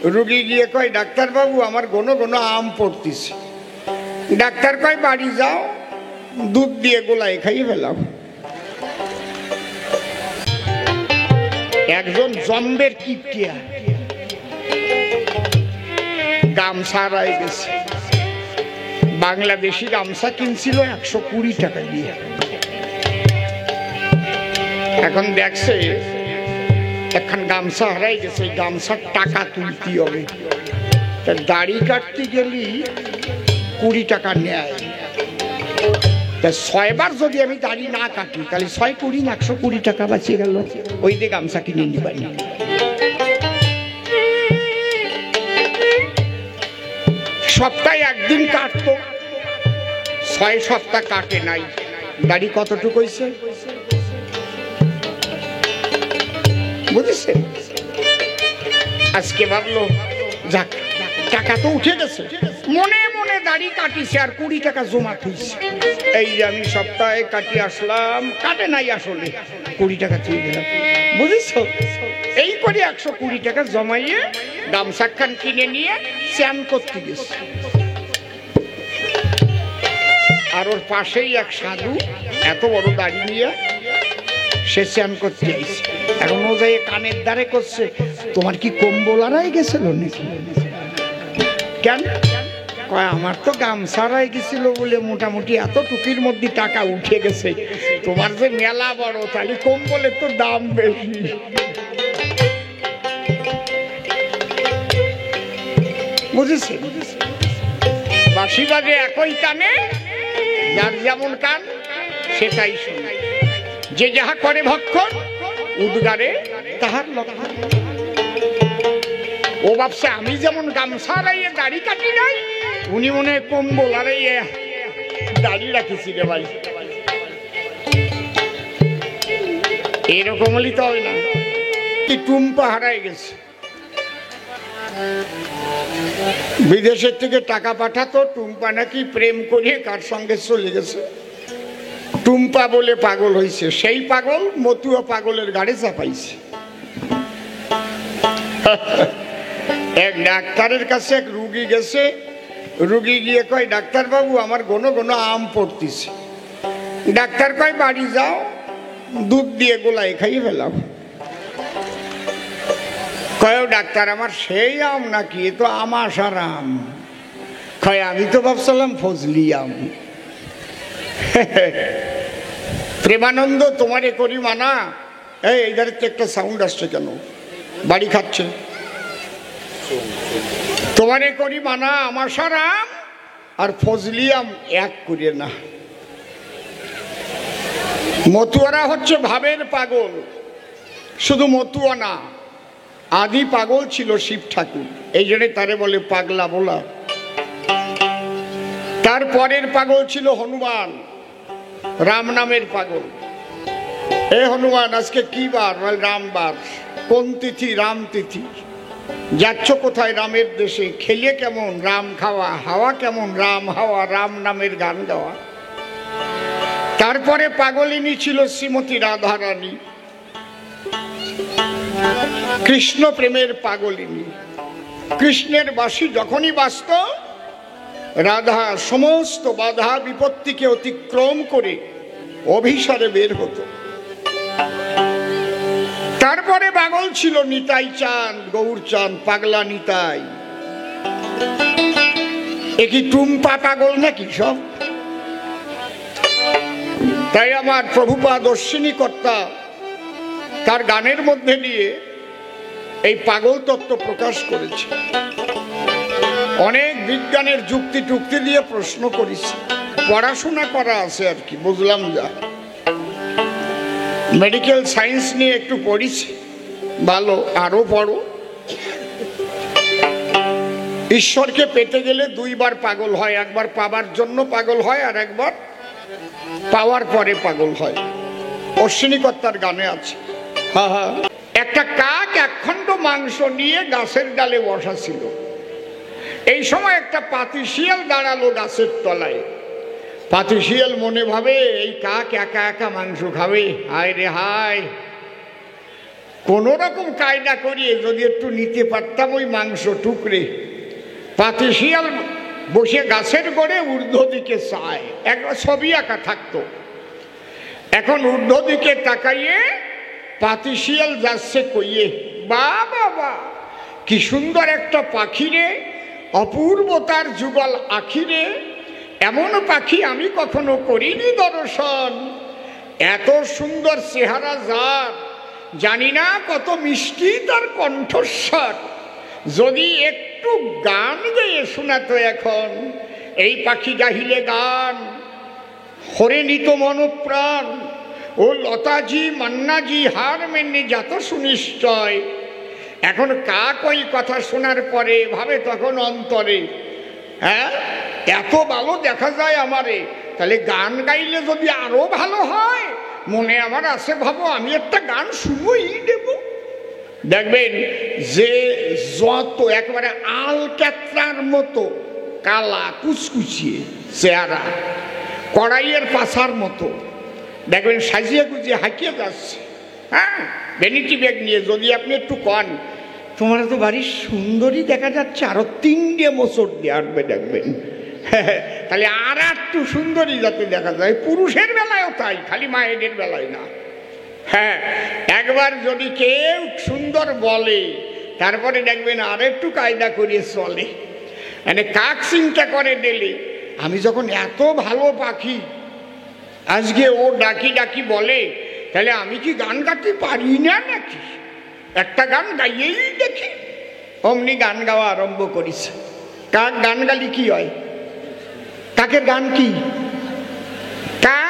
রুগী গিয়ে কয়, ডাক্তার বাবু আমার ঘন ঘন আম পড়তিছে। ডাক্তার কয়, বাড়ি যাও, দুধ দিয়ে গোলায় খাইয়ে ফেলাও। একজন জম্বের কিপটিয়া গামছা হারাই গেছে। বাংলাদেশি গামছা কিনছিল 120 টাকা দিয়ে। এখন দেখছে এখন গামছা হারাই গেছে, গামছার টাকা তুলতে হবে। দাড়ি কাটতে গেলি 20 টাকা নেয়। 6 বার যদি আমি দাড়ি না কাটি তাহলে 6 20 120 টাকা বাঁচিয়ে গেল। ওই দিয়ে গামছা কিনে নিবানি। সপ্তাহে একদিন কাটতো, 6 সপ্তাহ কাটে নাই। দাড়ি কতটুকু হয়েছে বুঝেছে? আজকে ভাবলো যাক টাকা তো উঠে গেছে, মনে মনে দাড়ি কাটিছে আর 20 টাকা জমা থইছে। এই যে আমি সপ্তাহে কাটি আসলাম, কাটে নাই আসলে, 20 টাকা থুই গেলাম। বুঝেছো? এই করে 120 টাকা জমাইয়ে গামছা খান কিনে নিয়ে স্নান করতে গেছে। আর ওর পাশেই এক সাধু এত বড় দাড়ি নিয়ে সে স্নান করতে যাইছে। এখন ও যাই কানের দ্বারে করছে, তোমার কি কম্বল হারাই গেছিল নাকি? কেন? কয় আমার তো গামছা হারাই গেছিল বলে মোটামুটি এত টুকির মধ্যে টাকা উঠে গেছে। তোমার যে মেলা বড়, তাহলে কম্বলের তো দাম বেশি। বুঝেছে? বাঁশি বাজে একই কানে, যার যেমন কান সেটাই শুনে। যে যাহা করে ভক্ষণ উদ্গারে তাহার লক্ষণ। ও ভাবছে আমি যেমন গামছা হারাইয়ে দাড়ি কাটি নাই, উনি মনে হয় কম্বল হারাইয়ে দাড়ি রাখিছি রে ভাই। এরকম হলে তো হয় না। কি টুম্পা হারাই গেছে, বিদেশের থেকে টাকা পাঠাতো, টুম্পা নাকি প্রেম করে কার সঙ্গে চলে গেছে। টুম্পা বলে পাগল হয়েছে, সেই পাগল মতুয়া পাগলের গাড়ি চাপাইছে। এক ডাক্তারের কাছে এক রুগী গেছে, রুগী গিয়ে কয়, ডাক্তার বাবু আমার ঘন ঘন আম পড়তিছে। ডাক্তার কয়, বাড়ি যাও, দুধ দিয়ে গোলায় খাইয়ে ফেলাও। কয়, ডাক্তার আমার সেই আম নাকি? এ তো আমাশার আম। কয়, আমি তো ভাবছিলাম ফজলি আম। প্রেমানন্দ তোমারে করি মানা। এই ধারে তো একটা সাউন্ড আসছে কেন? বাড়ি খাচ্ছে। তোমারে করি মানা, আমাশার আম আর ফজলি আম এক করে না। মতুয়ারা হচ্ছে ভাবের পাগল। শুধু মতুয়া না, আদি পাগল ছিল শিব ঠাকুর, এই জন্য তারে বলে পাগলা বলা। তার পরের পাগল ছিল হনুমান, রাম নামের পাগল। এ হনুমান আজকে কি বার? রামবার। কোন তিথি? রাম তিথি। যাচ্ছ কোথায়? রামের দেশে। খেলে কেমন? রাম খাওয়া। হাওয়া কেমন? রাম হাওয়া। রাম নামের গান গাওয়া। তারপরে পাগলিনী ছিল শ্রীমতী রাধা রানী, কৃষ্ণ প্রেমের পাগলিনী। কৃষ্ণের বাঁশি যখনই বাজত, রাধা সমস্ত বাধা বিপত্তিকে অতিক্রম করে অভিসারে বের হতো। তারপরে পাগল ছিল নিতাই চাঁদ, গৌর চাঁদ, পাগলা নিতাই। এ কি টুম্পা পাগল নাকি সব? তাই আমার প্রভুপাদ অশ্বিনী কর্তা তার গানের মধ্যে দিয়ে এই পাগল তত্ত্ব প্রকাশ করেছে। অনেক বিজ্ঞানের যুক্তি টুক্তি দিয়ে প্রশ্ন করেছে, পড়াশোনা করা আছে আর কি, বুঝলাম যা। মেডিকেল সায়েন্স নিয়ে একটু পড়িছি, ভালো, আরো পড়ো। ঈশ্বরকে পেতে গেলে 2 বার পাগল হয়, একবার পাবার জন্য পাগল হয় আর একবার পাওয়ার পরে পাগল হয়। অশ্বিনী কর্তার গানে আছে। একটা কাক 1 খণ্ড মাংস নিয়ে গাছের ডালে বসা ছিল। এই সময় একটা পাতি শিয়াল দাঁড়ালো গাছের তলায়। পাতি শিয়াল মনে ভাবে এই কাক একা একা মাংস খাবে, হায় রে হায়, কোন রকম কায়দা করিয়ে যদি একটু নিতে পারতাম ওই মাংস টুকরে, পাতিশিয়াল বসে গাছের গোড়ে ঊর্ধ্ব দিকে চায়, একবার ছবি আঁকা থাকতো। এখন ঊর্ধ্ব দিকে তাকাইয়ে পাতিশিয়াল যাচ্ছে কইয়ে, বা বাবা কি সুন্দর একটা পাখি রে, অপূর্ব তার যুগল আখি রে, এমন পাখি আমি কখনো করিনি দর্শন, এত সুন্দর চেহারা যার, জানি না কত মিষ্টি তার কণ্ঠস্বর, যদি একটু গান গেয়ে শোনাতো এখন, এই পাখি গাহিলে গান হরে নিত মনপ্রাণ, ও লতাজি মান্নাজি হার মেনে যত সুনিশ্চয়। এখন কাক ওই কথা শোনার পরে ভাবে তখন অন্তরে, হ্যাঁ এত ভালো দেখা যায় আমারে, তাহলে গান গাইলে যদি আরো ভালো হয়, মনে আমার আছে ভাবো আমি একটা গান শুনোই দেব। দেখবেন যে যত একেবারে আল ক্যাত্রার মতো কালা কুচকুচিয়ে চেহারা, কড়াইয়ের পাছার মতো, দেখবেন সাজিয়ে গুজিয়ে হাঁকিয়ে যাচ্ছে, হ্যাঁ ভ্যানিটি ব্যাগ নিয়ে, যদি আপনি একটু কন তোমার তো বাড়ি সুন্দরী দেখা যাচ্ছে, আরো 3টে মোচড় দিয়ে আসবে দেখবেন, তাহলে আর একটু সুন্দরী যাতে দেখা যায়। পুরুষের বেলায়ও তাই, খালি মায়েদের বেলায় না। হ্যাঁ একবার যদি কেউ সুন্দর বলে, তারপরে দেখবেন আর একটু কায়দা করিয়ে চলে। মানে কাক চিন্তা করে দিলে, আমি যখন এত ভালো পাখি, আজকে ও ডাকি ডাকি বলে, তাহলে আমি কি গান গাইতে পারি না নাকি, একটা গান গাইয়েই দেখি। অমনি গান গাওয়া আরম্ভ করেছে। কাক গান গালি কি হয়, কাকের গান কি, কা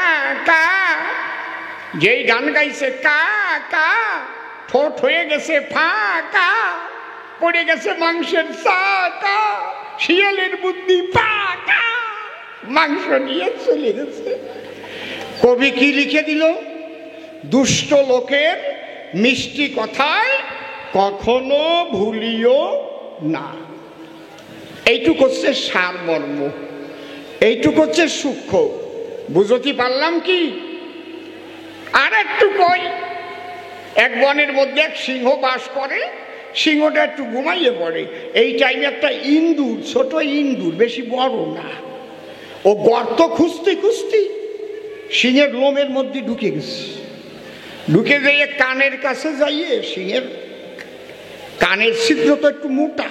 কা, যেই গান গাইছে কা কা, ঠোঁট হয়ে গেছে ফাঁকা, পড়ে গেছে মাংসের চাকা, শিয়ালের বুদ্ধি পাকা, মাংস নিয়ে চলে গেছে। কবি কি লিখে দিল, দুষ্ট লোকের মিষ্টি কথায় কখনো ভুলিও না। এইটুক হচ্ছে সারমর্ম, এইটুক হচ্ছে সূক্ষ্ম। বুঝতে পারলাম কি? আর একটু কই, এক বনের মধ্যে এক সিংহ বাস করে, সিংহটা একটু ঘুমাইয়ে পড়ে। এই টাইমে একটা ইন্দুর, ছোট ইন্দুর, বেশি বড় না, ও গর্ত খুঁজতে খুঁজতে সিংহের লোমের মধ্যে ঢুকে গেছে। ঢুকে যেয়ে কানের কাছে যাইয়ে, সিংহের কানের ছিদ্র তো একটু মোটা,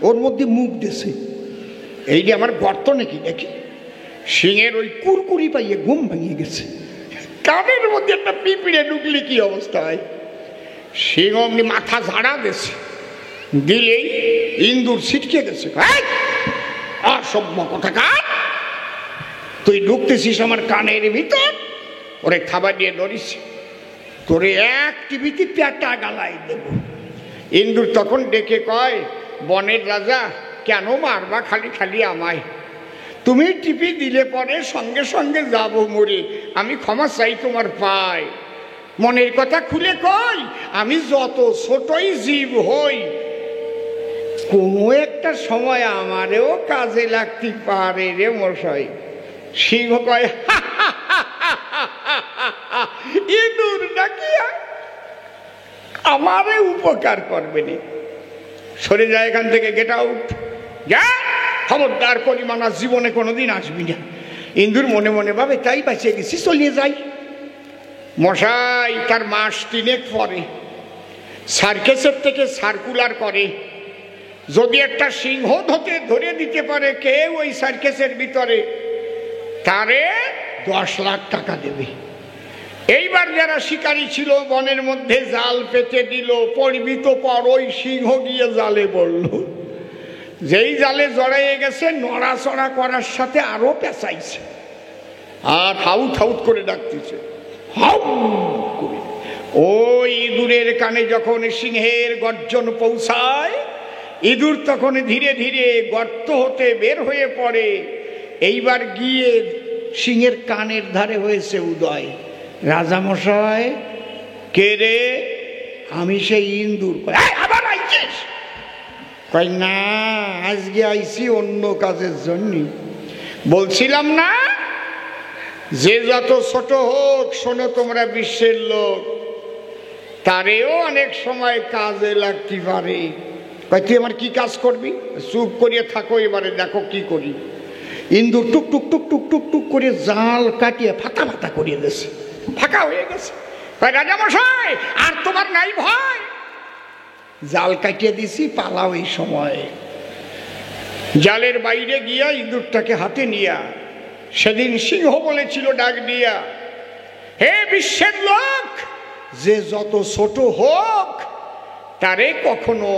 ওর মধ্যে মুখ দিয়েছে, এই যে আমার গর্ত নাকি দেখি। সিংহের ওই কুরকুরি পাইয়ে ঘুম ভাঙিয়ে গেছে। কানের মধ্যে একটা পিঁপড়ে ঢুকলে কি অবস্থা হয়? সিংহ অমনি মাথা ঝাড়া দিয়েছে, দিলেই ইন্দুর ছিটকে গেছে। অসভ্য কোথাকার, তুই ঢুকতেছিস আমার কানের ভিতর, ওরে খাবার দিয়ে ধরিস, তোরে এক টিভিতে পেটা গালাই দেব। ইন্দুর তখন ডেকে কয়, বনের রাজা কেন মারবা খালি খালি আমায়? তুমি টিপি দিলে পরে সঙ্গে সঙ্গে যাব মরে, আমি ক্ষমা চাই তোমার পায়। মনের কথা খুলে কই, আমি যত ছোটই জীব হই, কোনো একটা সময় আমারেও কাজে লাগতে পারে রে মশাই। সিংহ কয়, ইঁদুর নাকি আমারে উপকার করবে না, সরে যায় এখান থেকে, গেট আউট, যা, খবরদার পরিমাণা জীবনে কোনোদিন আসবি না। ইন্দুর মনে মনে ভাবে, তাই বাঁচিয়ে গেছি, চলিয়ে যাই। মশাই তার মাস 3 পরে সার্কেসের থেকে সার্কুলার করে, যদি একটা সিংহ ধরে দিতে পারে কেউ ওই সার্কেসের ভিতরে, তারে 10 লাখ টাকা দেবে। এইবার যারা শিকারী ছিল বনের মধ্যে জাল পেতে দিল, পড়বি তো পর, ওই সিংহ গিয়ে জালে পড়ল। যেই জালে জড়াইয়ে গেছে, নড়াচড়া করার সাথে আরো পেঁচাইছে, আর হাউট হাউট করে ডাকতেছে, হাউ করে। ওই ইঁদুরের কানে যখন সিংহের গর্জন পৌঁছায়, ইঁদুর তখন ধীরে ধীরে গর্ত হতে বের হয়ে পড়ে। এইবার গিয়ে সিংহের কানের ধারে হয়েছে উদয়, রাজামশাই কে রে? আমি সেই ইন্দুর। আবার আইছিস? কই না, আজকে আইছি অন্য কাজের জন্য। বলছিলাম না, যে যত ছোট হোক, শোনো তোমরা বিশ্বের লোক, তারেও অনেক সময় কাজে লাগতে পারে। কয় তুই আমার কি কাজ করবি? চুপ করিয়ে থাকো, এবারে দেখো কি করি। ইন্দুর টুক টুক টুক টুক টুক টুক করে জাল কাটিয়ে ফাটা ফাটা করিয়ে দিয়েছে, ফাঁকা হয়ে গেছে। রাজামশাই আর তোমার নাই ভয়? জাল কাটিয়ে দিছি, পালাও এই সময়। জালের বাইরে গিয়া ইঁদুরটাকে হাতে নিয়া, সেদিন সিংহ বলেছিল ডাক দিয়া, হে বিশ্বের লোক, যে যত ছোট হোক তারে কখনো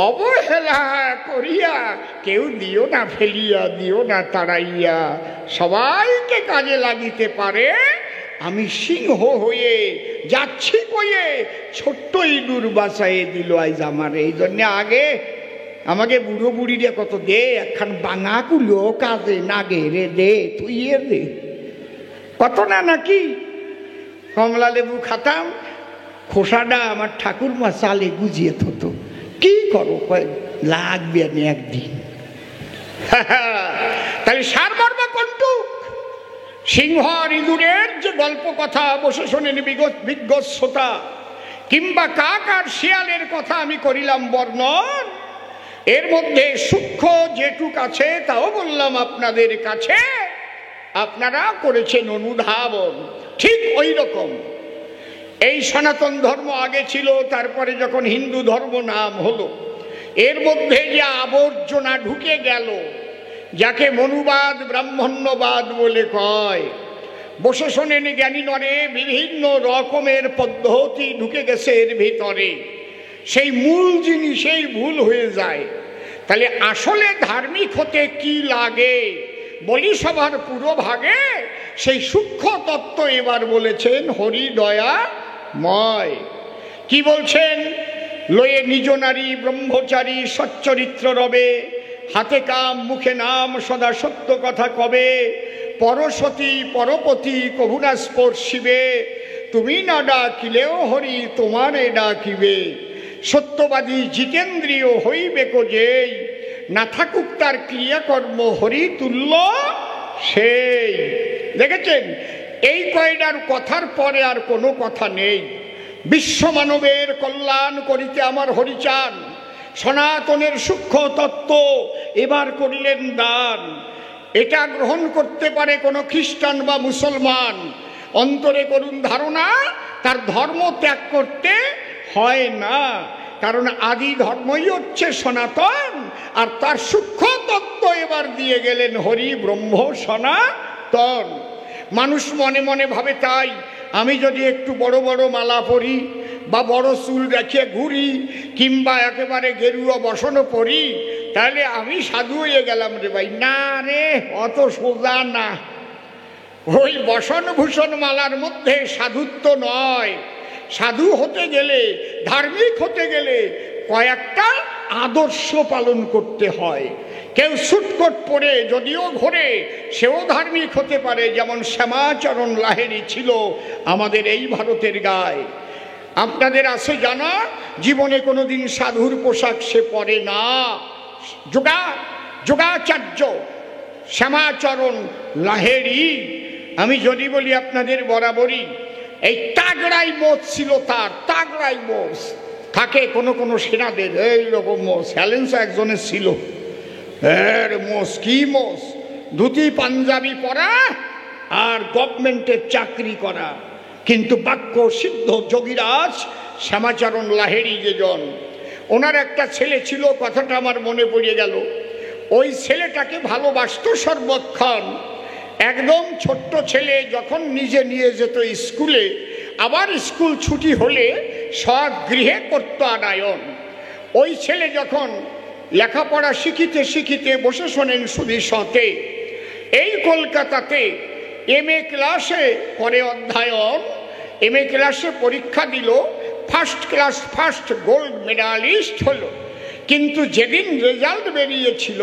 অবহেলা করিয়া কেউ দিও না ফেলিয়া, দিও না তাড়াইয়া, সবাইকে কাজে লাগিতে পারে। আমি সিংহ হয়ে যাচ্ছি কয়ে ছোট্ট ইঁদুর বাঁচাইয়ে দিল আইজ আমার। এই জন্য আগে আমাকে বুড়ো বুড়িরে কত দে, একখান বাঙা কুলো কাজে নাগে রে, দে তুই দে, কত না নাকি। কমলা লেবু খাতাম, খোসাটা আমার ঠাকুরমা চালে গুজিয়ে থতো। কি করো? লাগবে আমি একদিন। তাহলে সারমর্ম কোনটুক? সিংহ আর ইঁদুরের যে গল্প কথা বসে শোনেন বিজ্ঞ শ্রোতা, কিংবা কাক আর শিয়ালের কথা আমি করিলাম বর্ণন, এর মধ্যে সূক্ষ্ম যেটুক আছে তাও বললাম আপনাদের কাছে, আপনারা করেছেন অনুধাবন। ঠিক ওই রকম এই সনাতন ধর্ম আগে ছিল, তারপরে যখন হিন্দু ধর্ম নাম হলো, এর মধ্যে যে আবর্জনা ঢুকে গেল, যাকে মনুবাদ ব্রাহ্মণ্যবাদ বলে কয়, বসে শোনেন জ্ঞানী নরে বিভিন্ন রকমের পদ্ধতি ঢুকে গেছে এর ভিতরে, সেই মূল জিনিসেই ভুল হয়ে যায়। তাহলে আসলে ধার্মিক হতে কি লাগে বলি সবার পুরো ভাগে, সেই সূক্ষ্ম তত্ত্ব এবার বলেছেন হরি দয়াময়। কি বলছেন? লয়ে নিজ নারী ব্রহ্মচারী সচ্চরিত্র রবে, হাতে কাম মুখে নাম সদা সত্য কথা কবে, পরসতী পরপতি কভুনা স্পর্শিবে, তুমি না ডাকিলেও হরি তোমারে ডাকিবে, সত্যবাদী জিতেন্দ্রীয় হইবে যেই, না থাকুক তার ক্রিয়াকর্ম হরি তুল্য সেই। দেখেছেন, এই কয়টার কথার পরে আর কোনো কথা নেই। বিশ্ব মানবের কল্যাণ করিতে আমার হরি চান, সনাতনের সূক্ষ্ম তত্ত্ব এবার করিলেন দান। এটা গ্রহণ করতে পারে কোনো খ্রিস্টান বা মুসলমান, অন্তরে করুন ধারণা, তার ধর্ম ত্যাগ করতে হয় না। কারণ আদি ধর্মই হচ্ছে সনাতন, আর তার সূক্ষ্ম তত্ত্ব এবার দিয়ে গেলেন হরি ব্রহ্ম সনাতন। মানুষ মনে মনে ভাবে তাই, আমি যদি একটু বড় বড় মালা পরি বা বড় চুল রেখে ঘুরি কিংবা একেবারে গেরুয়া বসনও পরি, তাহলে আমি সাধু হয়ে গেলাম রে ভাই। না রে, অত সোজা না। ওই বসন ভূষণ মালার মধ্যে সাধুত্ব নয়। সাধু হতে গেলে, ধার্মিক হতে গেলে কয়েকটা আদর্শ পালন করতে হয়। কেউ সুটকোট পরে যদিও ঘোরে, সেও ধার্মিক হতে পারে, যেমন শ্যামাচরণ লাহিড়ী ছিল আমাদের এই ভারতের গায়ে। আপনাদের আছে জানা, জীবনে কোনোদিন সাধুর পোশাক সে পরে না। যোগাচার্য শ্যামাচরণ লাহিড়ী, আমি যদি বলি আপনাদের বরাবরই, এই তাগড়াই মোচ ছিল তার, তাগড়াই মোচ থাকে কোনো কোনো সেনাদের, এইরকম মোচ স্যালেন্সা একজনের ছিল। এর মোচ কি মোচ, ধুতি পাঞ্জাবি পরা আর গভর্নমেন্টের চাকরি করা। কিন্তু বাক্য সিদ্ধ যোগীরাজ শ্যামাচরণ লাহিড়ী যেজন, ওনার একটা ছেলে ছিল, কথাটা আমার মনে পড়ে গেল। ওই ছেলেটাকে ভালোবাসত সর্বক্ষণ। একদম ছোট্ট ছেলে, যখন নিজে নিয়ে যেত স্কুলে, আবার স্কুল ছুটি হলে স্বগৃহে করত আনায়ন। ওই ছেলে যখন লেখাপড়া শিখিতে শিখিতে বসে শোনেন সুধী সতে, এই কলকাতাতে MA ক্লাসে করে অধ্যয়ন, MA ক্লাসে পরীক্ষা দিল, first class first gold medallist হলো। কিন্তু যেদিন রেজাল্ট বেরিয়েছিল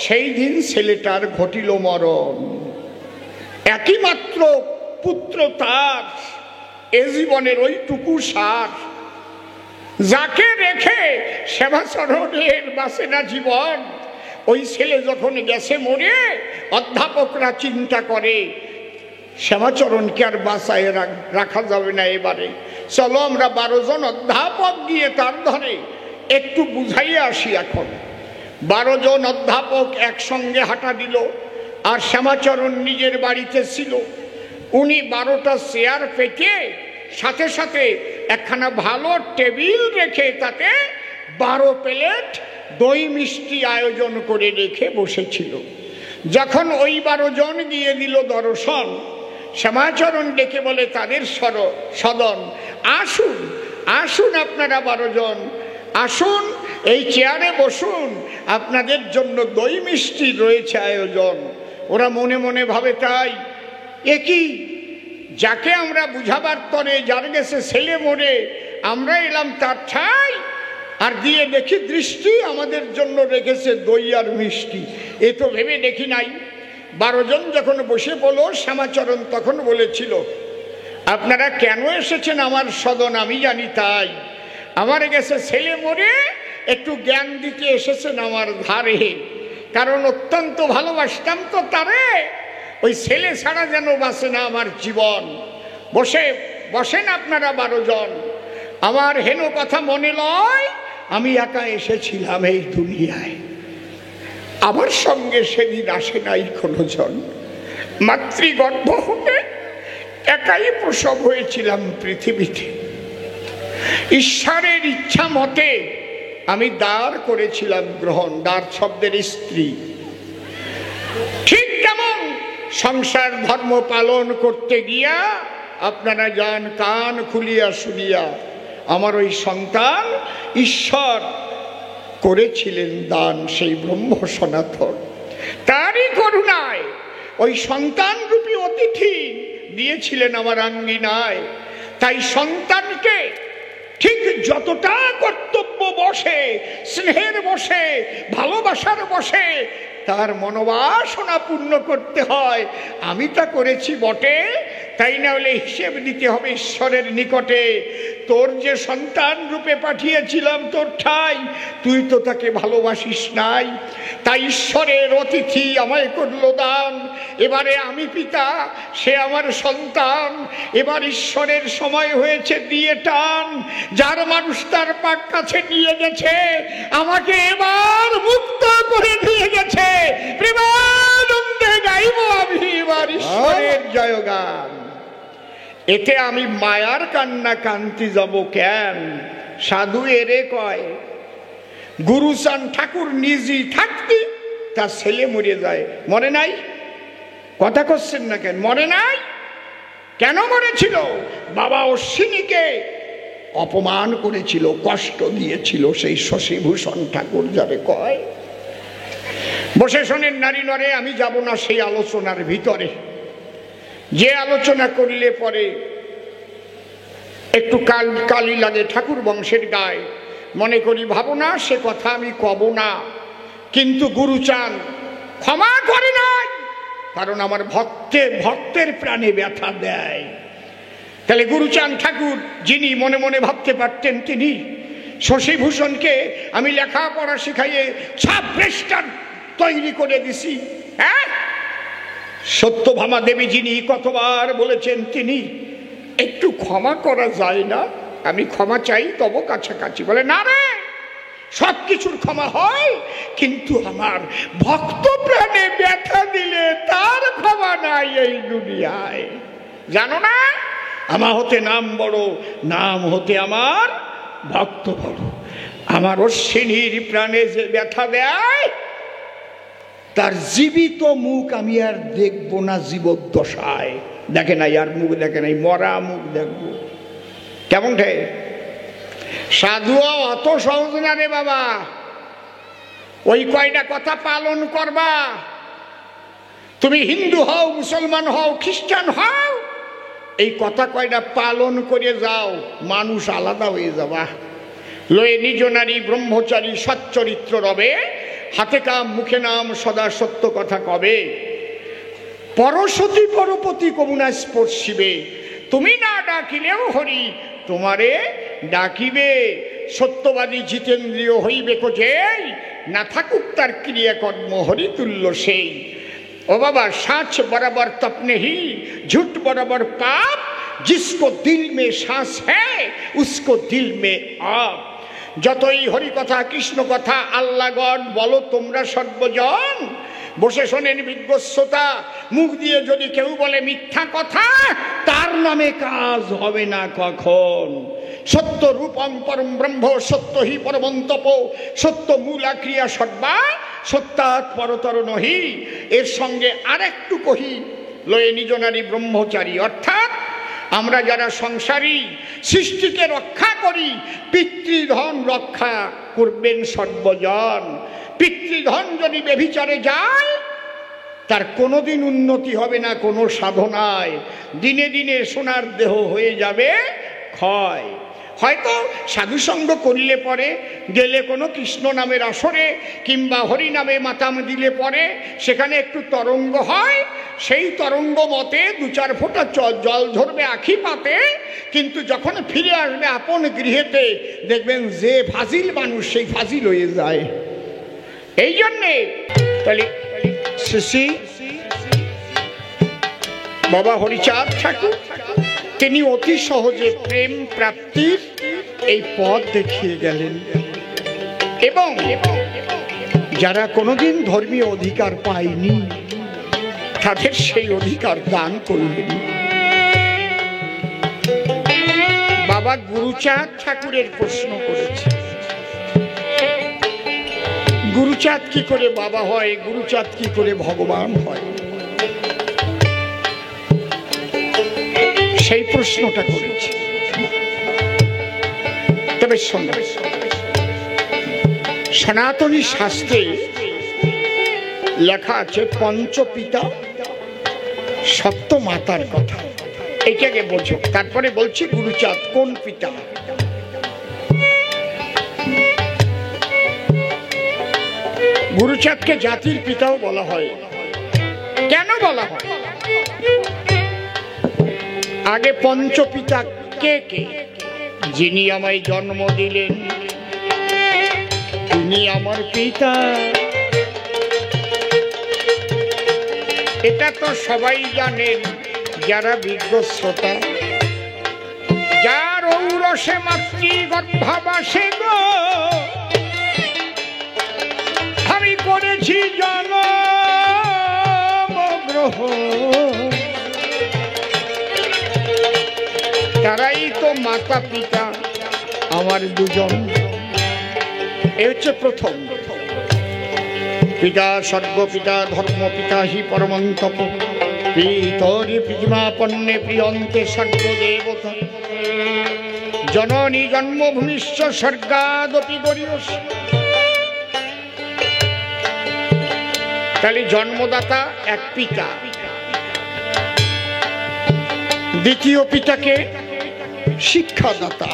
সেই দিন ছেলেটার ঘটিল মরণ। একই মাত্র পুত্র তার, এ জীবনের ওইটুকু সার, যাকে রেখে সেবাচরণের বাঁচে না জীবন। ওই ছেলে যখন গেছে মরে, অধ্যাপকরা চিন্তা করে শ্যামাচরণকে আর বাঁচায় রাখা যাবে না, এবারে চলো আমরা 12 জন অধ্যাপক গিয়ে তার ধরে একটু বুঝাইয়া আসি। এখন 12 জন অধ্যাপক একসঙ্গে হাঁটা দিল। আর শ্যামাচরণ নিজের বাড়িতে ছিল। উনি 12টা চেয়ার পেতে সাথে সাথে একখানা ভালো টেবিল রেখে তাতে 12 প্লেট দই মিষ্টি আয়োজন করে রেখে বসেছিল। যখন ওই 12 জন গিয়ে দিল দর্শন, শ্যামাচরণ ডেকে বলে তাদের সদন, আসুন আসুন আপনারা 12 জন আসুন, এই চেয়ারে বসুন, আপনাদের জন্য দই মিষ্টি রয়েছে আয়োজন। ওরা মনে মনে ভাবে, তাই একই যাকে আমরা বুঝাবার তরে যার গেছে ছেলে মরে আমরা এলাম তার ঠাই, আর দিয়ে দেখি দৃষ্টি আমাদের জন্য রেখেছে দই আর মিষ্টি। এ তো ভেবে দেখি নাই। 12 জন যখন বসে বলো, শ্যামাচরণ তখন বলেছিল, আপনারা কেন এসেছেন আমার সদন আমি জানি, তাই আমার গেছে ছেলে মরে একটু জ্ঞান দিতে এসেছেন আমার ধারে, কারণ অত্যন্ত ভালোবাসতাম তো তারে, ওই ছেলে ছাড়া যেন বাঁচে না আমার জীবন। বসেন আপনারা 12 জন। আমার হেন কথা মনে লয়, আমি একা এসেছিলাম এই দুনিয়ায়, আমার সঙ্গে সেদিন আসে নাই কোনো জন। মাতৃগর্ভ হতে একাই প্রসব হয়েছিলাম পৃথিবীতে। ঈশ্বরের ইচ্ছা মতে আমি দাঁড় করেছিলাম গ্রহণ, দাঁড় শব্দের স্ত্রী। ঠিক যেমন সংসার ধর্ম পালন করতে গিয়া আপনারা যান কান খুলিয়া শুনিয়া, আমার ওই সন্তান ঈশ্বর করেছিলেন দান, সেই ব্রহ্ম সনাতন। তারই করুণায় ওই সন্তান রূপী অতিথি দিয়েছিলেন আমার আঙ্গিনায়। তাই সন্তানকে ঠিক যতটা কর্তব্য বসে, স্নেহের বসে, ভালোবাসার বসে, তার মনোবাসনা পূর্ণ করতে হয়। আমি তা করেছি বটে, তাই না হলে হিসেব দিতে হবে ঈশ্বরের নিকটে। তোর যে সন্তান রূপে পাঠিয়েছিলাম তোর ঠাই, তুই তো তাকে ভালোবাসিস নাই, তাই ঈশ্বরের অতিথি আমায় করলো দান। এবারে আমি পিতা, সে আমার সন্তান, এবার ঈশ্বরের সময় হয়েছে দিয়ে টান। যার মানুষ তার পাক কাছে নিয়ে গেছে, আমাকে এবার মুক্ত করে দিয়ে গেছে। প্রেমানন্দে গাইব আমি এবার ঈশ্বরের জয়গান। এতে আমি মায়ার কান্না কান্তি যাব কেন? সাধু এরে কয়, গুরুচান ঠাকুর নিজেই থাকতি তার ছেলে মরে যায়। মরে নাই? কথা করছেন না কেন? মরে নাই? কেন মরেছিল? বাবা অশ্বিনীকে অপমান করেছিল, কষ্ট দিয়েছিল, সেই শশীভূষণ ঠাকুর যারে কয়। বসে শোনেন নারী নরে, আমি যাব না সেই আলোচনার ভিতরে। যে আলোচনা করলে পরে একটু কালি লাগে ঠাকুর বংশের গায়ে, মনে করি ভাবো না, সে কথা আমি কব না। কিন্তু গুরুচান ক্ষমা করে নাই, কারণ আমার ভক্তের প্রাণে ব্যথা দেয়। তাহলে গুরুচান ঠাকুর যিনি মনে মনে ভাবতে পারতেন, তিনি শশীভূষণকে আমি লেখাপড়া শিখাইয়ে ছাব্রেস্টার তৈরি করে দিছি। হ্যাঁ, সত্যভামা দেবী যিনি কতবার বলেছেন, তিনি একটু ক্ষমা করা যায় না? আমি ক্ষমা চাই তব কাছাকাছি। বলে না রে, সব কিছুর ক্ষমা হয়, কিন্তু আমার ভক্ত প্রাণে ব্যথা দিলে তার ক্ষমা নাই এই দুনিয়ায়। জানো না, আমার হতে নাম বড়, নাম হতে আমার ভক্ত বড়। আমার অশ্বিনীর প্রাণে যে ব্যথা দেয়, তার জীবিত মুখ আমি আর দেখবো না জীবদ্দশায়। দেখে নাই আর মুখ দেখে নাই, মরা মুখ দেখবো। কেমন ঠে? সাধুও অত সহজ না রে বাবা। ওই কয়টা কথা পালন করবা। তুমি হিন্দু হও, মুসলমান হও, খ্রিস্টান হও, এই কথা কয়টা পালন করে যাও, মানুষ আলাদা হয়ে যাবা। লয়ে নিজ নারী ব্রহ্মচারী সচ্চরিত্র রবে, হাতে কাম মুখে নাম সদা সত্য কথা কবে। পরসতী পরপতি কমুনা স্পর্শিবে, তুমি না ডাকিলেও হরি তোমারে ডাকিবে। সত্যবাদী জিতেন্দ্রীয় হইবে যেই, না থাকুক তার ক্রিয়াকর্ম হরিতুল্য সেই। ও বাবা, সাঁচ বরাবর তপনেহি, ঝুট বরাবর পাপ, जिसको दिल में सांस है उसको दिल में आप। যতই হরি কথা কৃষ্ণ কথা আল্লাহ গড বলো তোমরা সর্বজন, বসে শোনেন বিজ্ঞ শ্রোতা, মুখ দিয়ে যদি কেউ বলে মিথ্যা কথা তার নামে কাজ হবে না কখন। সত্য রূপম পরম ব্রহ্ম সত্য হি পরমন্তপ সত্য মূলা ক্রিয়া সর্বা সত্যাৎ পরতর নহি। এর সঙ্গে আরেকটু কহি লয়ে নিজ নারী ব্রহ্মচারী, অর্থাৎ আমরা যারা সংসারী সৃষ্টিকে রক্ষা করি পিতৃধন রক্ষা করবেন সর্বজন। পিতৃধন যদি ব্যভিচারে যায় তার কোনোদিন উন্নতি হবে না কোনো সাধনায়, দিনে দিনে সোনার দেহ হয়ে যাবে ক্ষয়। হয়তো সাধুসঙ্গ করলে পরে গেলে কোনো কৃষ্ণ নামের আসরে কিংবা হরি নামে মাতাম দিলে পরে সেখানে একটু তরঙ্গ হয়, সেই তরঙ্গ মতে দু চার ফোঁটা জল ঝরবে আখি পাতে, কিন্তু যখন ফিরে আসবে আপন গৃহেতে দেখবেন যে ফাজিল মানুষ সেই ফাজিল হয়ে যায়। এই জন্যে তাহলে শ্রী বাবা হরিচাঁদ ঠাকুর তিনি অতি সহজে প্রেম প্রাপ্তির এই পথ দেখিয়ে গেলেন এবং যারা কোনোদিন ধর্মীয় অধিকার পায়নি তাদের সেই অধিকার দান করলেন। বাবা গুরুচাঁদ ঠাকুরের প্রশ্ন করেছে, গুরুচাঁদ কি করে বাবা হয়, গুরুচাঁদ কি করে ভগবান হয়, সেই প্রশ্নটা করেছে। তবে সনাতনী শাস্ত্রে লেখা আছে পঞ্চপিতা সপ্ত মাতার কথা, এইটাকে বোঝো। তারপরে বলছি গুরুচাঁদ কোন পিতা। গুরুচাঁদকে জাতির পিতাও বলা হয়। কেন বলা হয়? আগে পঞ্চপিতা কে কে? যিনি আমায় জন্ম দিলেন তিনি আমার পিতা, এটা তো সবাই জানেন যারা বিজ্ঞ শ্রোতা। যার ঔরসে মাতৃ গর্ভাবাসে গো আমি করেছি জন্ম গ্রহণ, তারাই তো মাতা পিতা আমার দুজন। এ হচ্ছে প্রথম পিতা, স্বর্গপিতা ধর্মপিতা হি পরমন্তপ পিতরি পৃথিমাপন্নে প্রিয়ন্তে স্বর্গদেবতা জননী জন্মভূমিশ্চ স্বর্গাদপি গরীয়স। তাহলে জন্মদাতা এক পিতা, দ্বিতীয় পিতাকে শিক্ষাদাতা।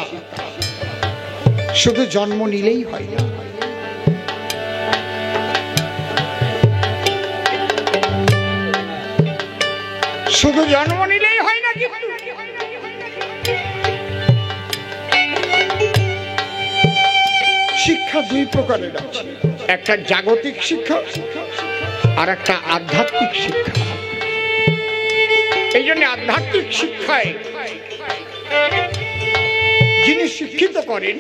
শুধু জন্ম নিলেই হয় না, শুধু জন্ম নিলেই হয় না, কিন্তু শিক্ষা দুই প্রকারের আছে, একটা জাগতিক শিক্ষা আর একটা আধ্যাত্মিক শিক্ষা। এই জন্য আধ্যাত্মিক শিক্ষায় যিনি শিক্ষিত করেন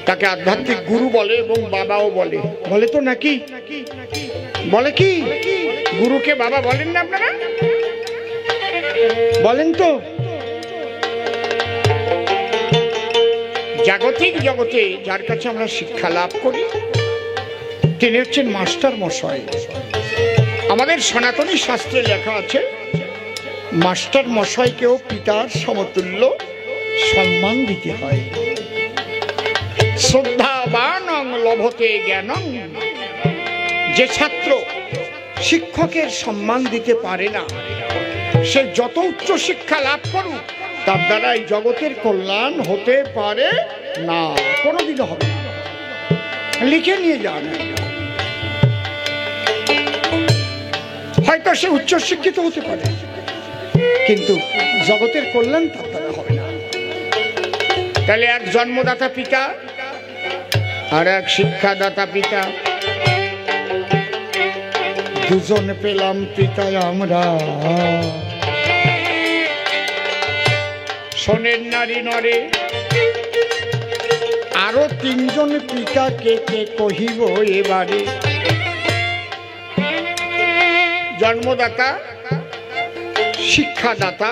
তাকে আধ্যাত্মিক গুরু বলে এবং বাবাও বলে। বলে তো নাকি? বলে কি? গুরুকে বাবা বলেন না আপনারা? বলেন তো? জাগতিক জগতে যার কাছে আমরা শিক্ষা লাভ করি তিনি হচ্ছেন মাস্টার মশাই। আমাদের সনাতনী শাস্ত্রে লেখা আছে মাস্টার মশাইকেও পিতার সমতুল্য সম্মান দিতে হয়। শ্রদ্ধাবানং লভতে জ্ঞানং, যে ছাত্র শিক্ষকের সম্মান দিতে পারে না সে যত উচ্চ শিক্ষা লাভ করুক তার দ্বারা এই জগতের কল্যাণ হতে পারে না, কোনোদিনও হবে না। লিখে নিয়ে যান, হয়তো সে উচ্চ শিক্ষিত হতে পারে কিন্তু জগতের কল্যাণ তার দ্বারা হবে না। তাহলে এক জন্মদাতা পিতা আর এক শিক্ষাদাতা পিতা, দুজন পেলাম পিতা আমরা। শোনেন নারী নরে, আরো তিনজন পিতা কে কে কহিব এবারে। জন্মদাতা, শিক্ষাদাতা,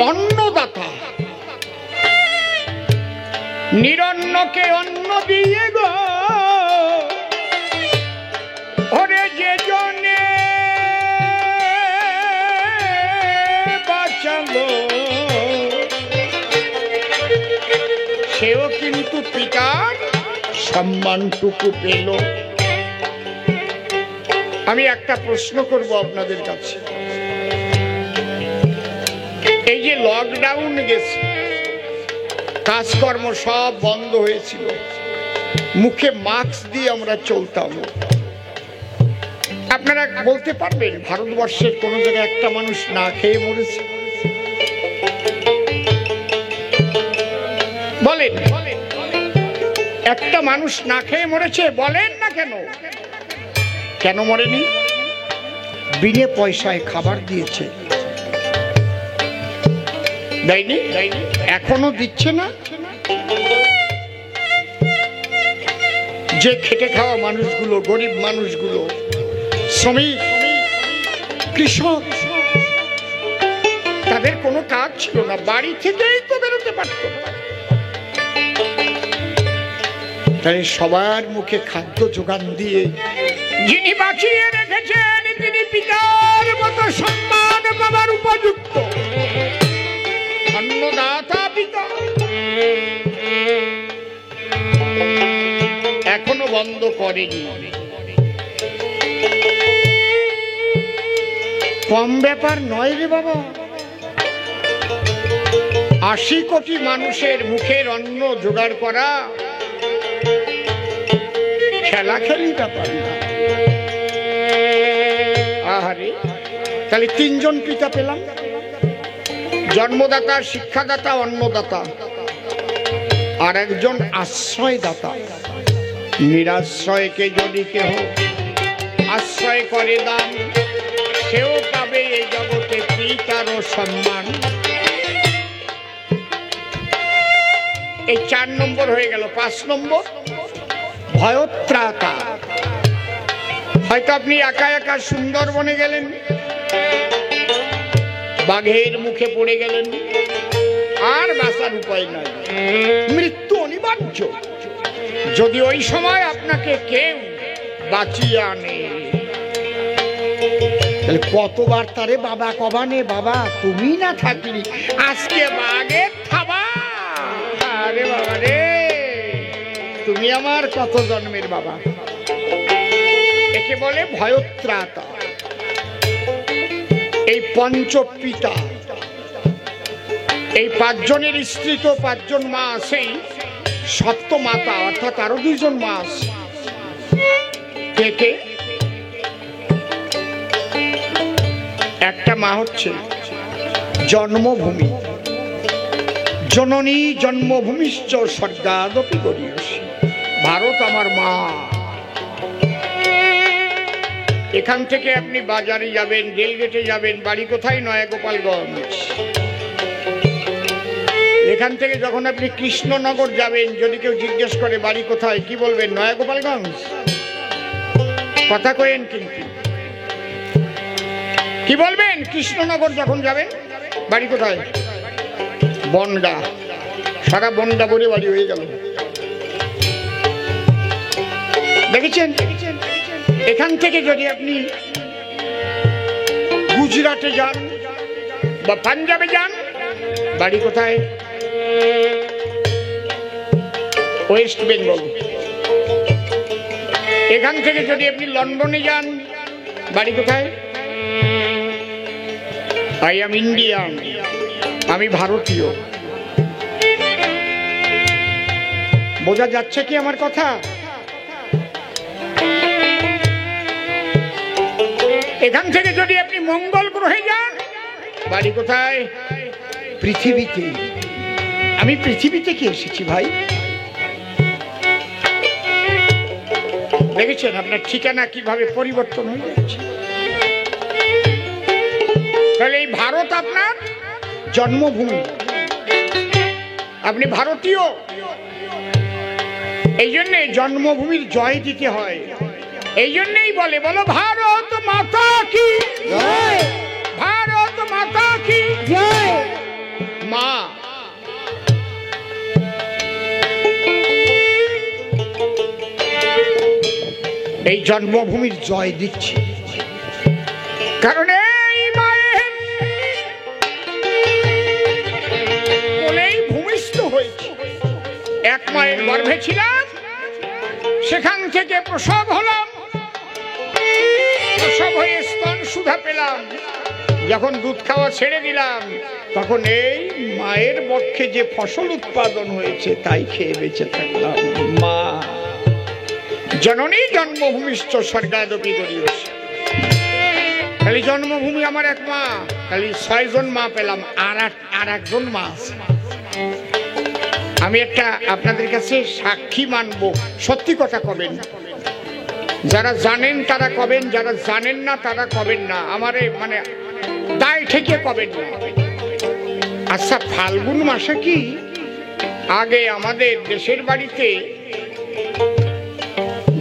অন্নদাতা। নিরন্নকে অন্ন দিয়ে গো ওরে যে জনে বাঁচালো, সেও কিন্তু পিতার সম্মানটুকু পেল। আমি একটা প্রশ্ন করব আপনাদের কাছে, এই যে লকডাউন গেছে, কাজকর্ম সব বন্ধ হয়েছিল, মুখে মাস্ক দিয়ে আমরা চলতাম। আপনারা বলতে পারবেন ভারতবর্ষের কোন জায়গায় একটা মানুষ না খেয়ে মরেছে? বলেন, একটা মানুষ না খেয়ে মরেছে? বলেন না কেন? কেন মরেনি? বিনে পয়সায় খাবার দিয়েছে, দেয়নি? এখনো দিচ্ছে না? যে খেটে খাওয়া মানুষগুলো, গরিব মানুষগুলো, শ্রমিক, কৃষক, তাদের কোনো কাজ ছিল না, বাড়ি থেকেই তো বেরোতে পারত। তাই সবার মুখে খাদ্য যোগান দিয়ে যিনি বাঁচিয়ে রেখেছেন তিনি পিতার মতো সম্মান পাবার উপযুক্ত, অন্নদাতা পিতা। এখনো বন্ধ করেনি। কম ব্যাপার নয় রে বাবা, ৮০ কোটি মানুষের মুখের অন্ন জোগাড় করা খেলাখেলি ব্যাপার না। আহারে, তাহলে তিনজন পিতা পেলাম, জন্মদাতা, শিক্ষাদাতা, অন্নদাতা, আর একজন আশ্রয়দাতা। নিরাশ্রয়কে যদি কেহ আশ্রয় করে দান, সেও পাবে এই জগতে পিতারও সম্মান। এই ৪ নম্বর হয়ে গেল। ৫ নম্বর ভয়ত্রাতা। হয়তো আপনি একা একা সুন্দরবনে গেলেন, বাঘের মুখে পড়ে গেলেন, আর বাঁচার উপায় নাই, মৃত্যু অনিবার্য। যদি ওই সময় আপনাকে কেউ বাঁচিয়ে আনে, তাহলে কতবার তারে বাবা কবানে, বাবা তুমি না থাকলি আজকে বাঘের থাবা। আরে বাবা রে, তুমি আমার কত জন্মের বাবা। একে বলে ভয়ত্রাতা। এই পঞ্চপিতা, এই ৫ জনের স্ত্রী তো ৫ জন মা আছেই, সপ্তমাতা অর্থাৎ আরো ২ জন মা আছে। কে কে? একটা মা হচ্ছে জন্মভূমি, জননী জন্মভূমিশ্চ স্বর্গাদপি গরীয়সী। ভারত আমার মা। এখান থেকে আপনি বাজারে যাবেন, রেলগেটে যাবেন, বাড়ি কোথায়? নয়াগোপালগঞ্জ। এখান থেকে যখন আপনি কৃষ্ণনগর যাবেন, যদি কেউ জিজ্ঞেস করে বাড়ি কোথায়, কি বলবেন? নয়াগোপালগঞ্জ। কথা কয়েন কিন্তু কি বলবেন? কৃষ্ণনগর যখন যাবেন, বাড়ি কোথায়? বনগা। সারা বনগা বলে বাড়ি হয়ে গেল। দেখেছেন? এখান থেকে যদি আপনি গুজরাটে যান বা পাঞ্জাবে যান, বাড়ি কোথায়? ওয়েস্ট বেঙ্গল। এখান থেকে যদি আপনি লন্ডনে যান, বাড়ি কোথায়? আই এম ইন্ডিয়ান, আমি ভারতীয়। বোঝা যাচ্ছে কি আমার কথা? এখান থেকে যদি আপনি মঙ্গল গ্রহে যান, বাড়ি কোথায়? পৃথিবীতে। আমি পৃথিবী থেকে এসেছি ভাই। দেখেছেন আপনার ঠিকানা কিভাবে পরিবর্তন হয়ে যাচ্ছে? তাহলে এই ভারত আপনার জন্মভূমি, আপনি ভারতীয়, এই জন্যে জন্মভূমির জয় দিতে হয়। এই জন্যই বলে, বলো ভারত মাতা কি জয়, ভারত মাতা কি জয়। মা এই জন্মভূমির জয় দিচ্ছি, কারণ এই মায়ের কোলেই ভূমিষ্ঠ হয়েছে। এক মায়ের গর্ভে ছিলাম, সেখান থেকে প্রসব হলাম, প্রসব হয়ে স্তন সুধা পেলাম। যখন দুধ খাওয়া ছেড়ে দিলাম, তখন এই মায়ের বক্ষে যে ফসল উৎপাদন হয়েছে তাই খেয়ে বেঁচে থাকলাম। মা জননী জন্মভূমিষ্ঠ স্বর্গাদপি গরীয়সী। খালি জন্মভূমি আমার এক মা, খালি 6 জন মা পেলাম, আর একজন মা আছে। আমি একটা আপনাদের কাছে সাক্ষী মানবো, সত্যি কথা কবেন, যারা জানেন তারা কবেন, যারা জানেন না তারা কবেন না, আমারে মানে দায় ঠেকে কবেন না। আচ্ছা, ফাল্গুন মাসে কি আগে আমাদের দেশের বাড়িতে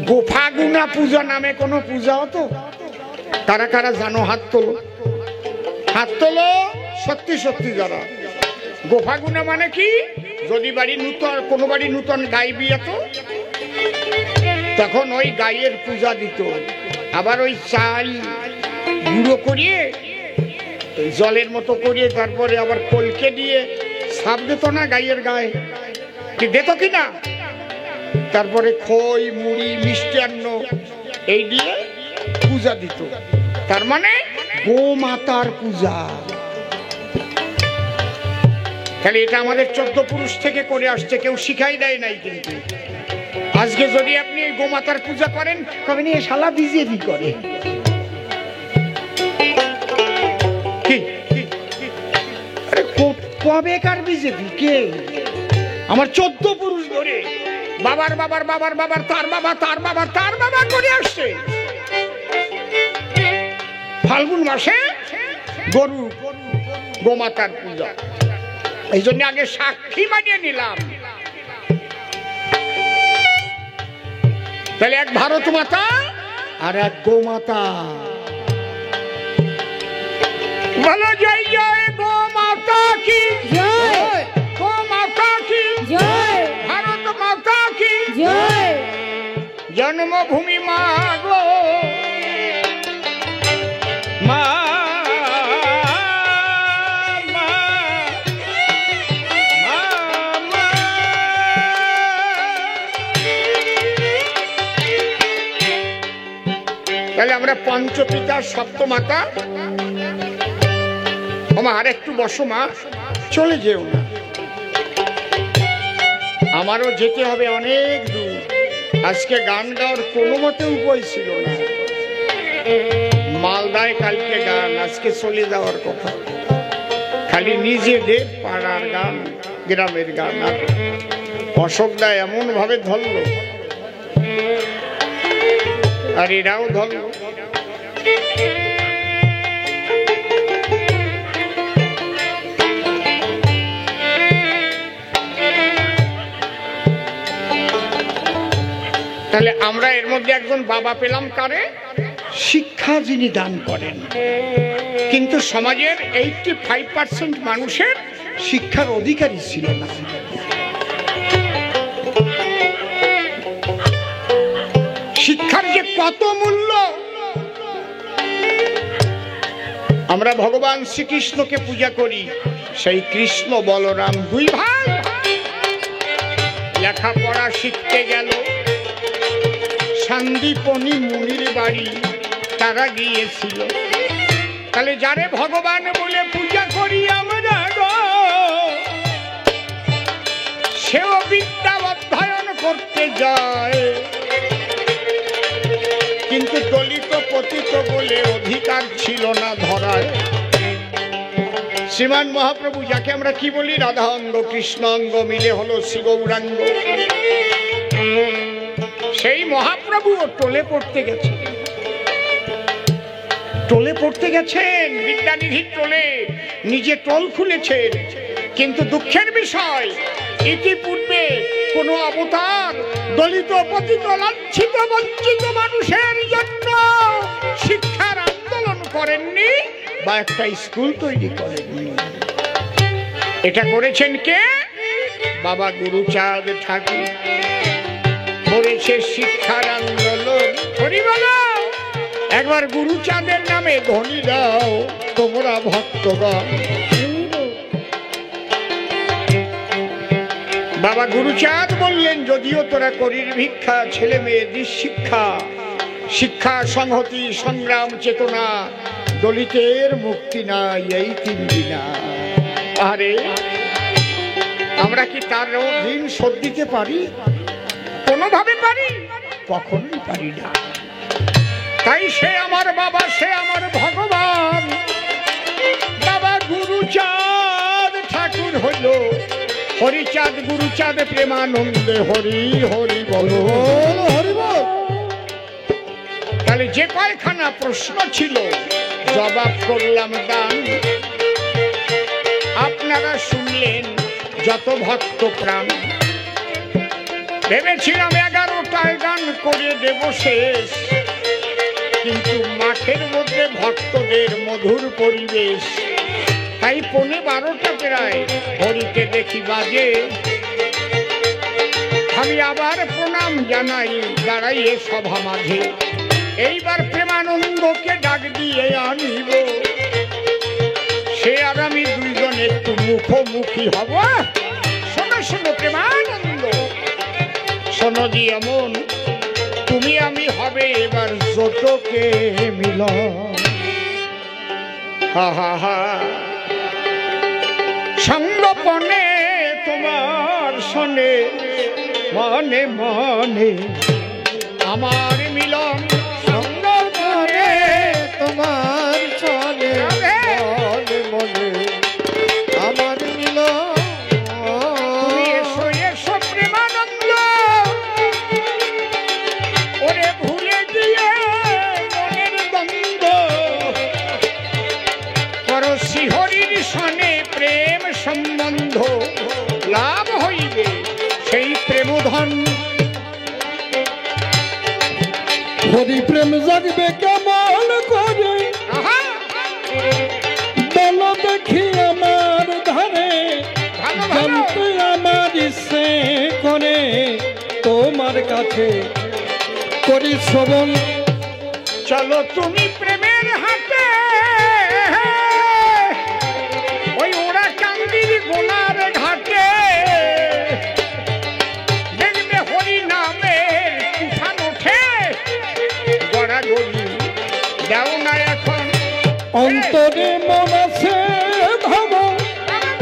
গোফাগুনা পূজা নামে কোনো পূজা হতো? কারা কারা জানো? হাত তোলো, হাত তোলো। সত্যি সত্যি যারা। গোফাগুনা মানে কি? যদি বাড়ি নূতন, কোনো বাড়ি নূতন গাই বিয়েত, তখন ওই গাইয়ের পূজা দিত। আবার ওই চাল গুঁড়ো করিয়ে জলের মতো করিয়ে তারপরে আবার কলকে দিয়ে সাপ দিত না গাইয়ের গায়ে, কি দিত কিনা? তারপরে খই মুড়ি মিষ্টান্ন এই দিয়ে পূজা দিত। তার মানে গোমাতার পূজা। তাহলে এটা আমাদের 14 পুরুষ থেকে করে আসছে, কেউ শিখাই দেয় নাই। কিন্তু আজকে যদি আপনি গোমাতার পূজা করেন, তবে নিয়ে শালা বিজেপি করে। কবেকার বিজেপি? কে? আমার 14 পুরুষ ধরে বাবার বাবার বাবার বাবার তার বাবা তার বাবা তার বাবা করে আসছে। ফাল্গুন মাসে গরু গোমাতার পূজা, এই জন্য আগে সাক্ষী মানিয়ে নিলাম। তাহলে এক ভারত মাতা আর এক গোমাতা। বলো জয় জয় গোমাতা কি জয়, গোমাতা কি জয়, ভারত মাতা কি জয়। জন্মভূমি মা গো মা, তাহলে আমরা পঞ্চপিতা সপ্তমাতা। ওমা আর একটু বসো মা, চলে যেও না, আমারও যেতে হবে অনেক দূর। আজকে গান গাওয়ার কোনো মতে উপায় ছিল না। মালদায় কালকে গান, আজকে চলে যাওয়ার কথা। খালি নিজেদের পাড়ার গান, গ্রামের গান। আর অশোকদা এমন ভাবে ধরলো, আর এরাও ধরলো। তাহলে আমরা এর মধ্যে একজন বাবা পেলাম, কারে? শিক্ষা যিনি দান করেন। কিন্তু সমাজের 85% মানুষের শিক্ষার অধিকারী ছিল না। শিক্ষার যে কত মূল্য! আমরা ভগবান শ্রীকৃষ্ণকে পূজা করি, সেই কৃষ্ণ বলরাম 2 ভাই লেখাপড়া শিখতে গেল সন্দীপনী মুনির বাড়ি, তারা গিয়েছিল। তাহলে যারে ভগবান বলে পূজা করি আমরা গো, সেও বিদ্যা অধ্যয়ন করতে যায়, কিন্তু দলিত পতিত বলে অধিকার ছিল না ধরায়। শ্রীমান মহাপ্রভু, যাকে আমরা কি বলি, রাধা অঙ্গ কৃষ্ণ অঙ্গ মিলে হলো শ্রী গৌরাঙ্গ, সেই মহাপ্রভু টোলে পড়তে গেছেন। টোলে পড়তে গেছেন, বিদ্যানিধির টোলে। নিজে টোল খুলেছেন, কিন্তু দুঃখের বিষয় ইতিপূর্বে কোন অবতার দলিত পতিত লাঞ্ছিত বঞ্চিত মানুষের জন্য শিক্ষার আন্দোলন করেননি বা একটা স্কুল তৈরি করেননি। এটা করেছেন কে? বাবা গুরুচাঁদ ঠাকুর করেছে শিক্ষার আন্দোলন। হরি বলো, একবার গুরুচাঁদের নামে ধ্বনি দাও তোমরা ভক্তগণ। বাবা গুরুচাঁদ বললেন, যদিও তোরা করির ভিক্ষা, ছেলে মেয়েদের শিক্ষা, শিক্ষা সংহতি সংগ্রাম চেতনা, দলিতের মুক্তি নাই এই তিন দিনা। আরে আমরা কি তার ঋণ শোধ দিতে পারি? কোনোভাবে পারি? কখনোই পারি না। তাই সে আমার বাবা, সে আমার ভগবান। বাবা গুরুচাঁদ ঠাকুর হইল হরিচাঁদ গুরুচাঁদ প্রেমানন্দে হরি হরি বল হরি বল। তাহলে যে কয়খানা প্রশ্ন ছিল জবাব করলাম দান। আপনারা শুনলেন যত ভক্ত প্রাণ। ভেবেছিলাম 11টায় গান করে দেব শেষ, কিন্তু মাঠের মধ্যে ভক্তদের মধুর পরিবেশ, তাই 11:15 প্রায় হরিতে দেখি বাজে। আমি আবার প্রণাম জানাই দাঁড়াইয়ে সভা মাঝে। এইবার প্রেমানন্দকে ডাক দিয়ে আনিব, সে আর আমি দুইজন একটু মুখোমুখি হব। শোনো শোনো প্রেমানন্দ, শোনো দিয়ে মন, তুমি আমি হবে এবার জোটকে মিলন। হা হা হা সঙ্গপনে তোমার শোনে মনে মনে আমার মিলন। সঙ্গপনে তোমার শোনে মনে মনে আমার মিলন। তুমি এসো এসো প্রেমানন্দ, ওরে ভুলে দিয়ে মনের দ্বন্দ্ব করো শ্রীহরির সনে প্রেম সম্বন্ধ। লাভ হইবে সেই প্রেমধন। হরি প্রেম জাগবে কেমন করে বলো দেখি আমার ধারে। জানতে আমার ইচ্ছে করে তোমার কাছে করি শ্রবণ। চলো তুমি প্রেমের হাতে, ওই ওরা কান্দির গোলার ঘাটে। দেখবে হরি নামের তুফান ওঠে, গড়াগড়ি দাও না এখন। অন্তরে মন আছে ভাবো,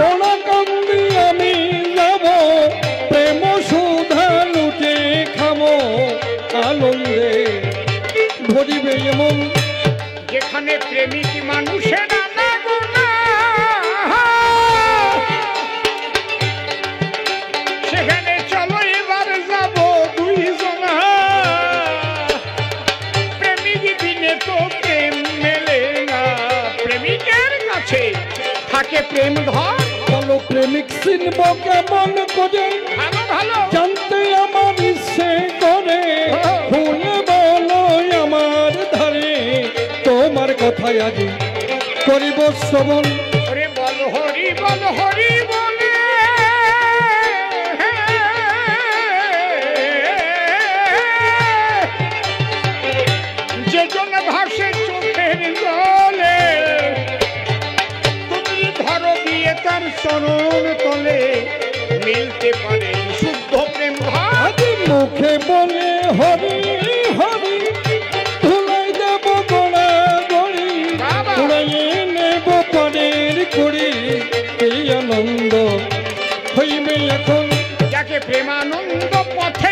ওরা কান্দি আমি যাব। প্রেম সুধা লুটে খাবো আনন্দে ভরিবে এমন। যেখানে প্রেমিক মানুষের আনাগোনা, সেখানে চলো এবার যাব দুইজনা। প্রেমিক বিনে তো প্রেম মেলে না, প্রেমিকের কাছে থাকে প্রেম ধন। বলো প্রেমিক চিনব কেমন করে ভালো ভালো জানতে আমার ইচ্ছে করে। ভুলে বলো আমার ধারে তোমার কথায় আজি করিব শ্রবণ। ওরে বল হরি বল হরি বলে যেজন ভাসে চোখের জলে। তুমি ধরো দিয়ে তার চরণ তলে, মিলতে পারে শুদ্ধ প্রেম ভাব। আজি মুখে বলে হরি হরি, ধুলাই দেব গোড়া গড়ি। উড়াইয়ে নেব পরের করি, এই আনন্দ হইবে এখন। যাকে প্রেমানন্দ পথে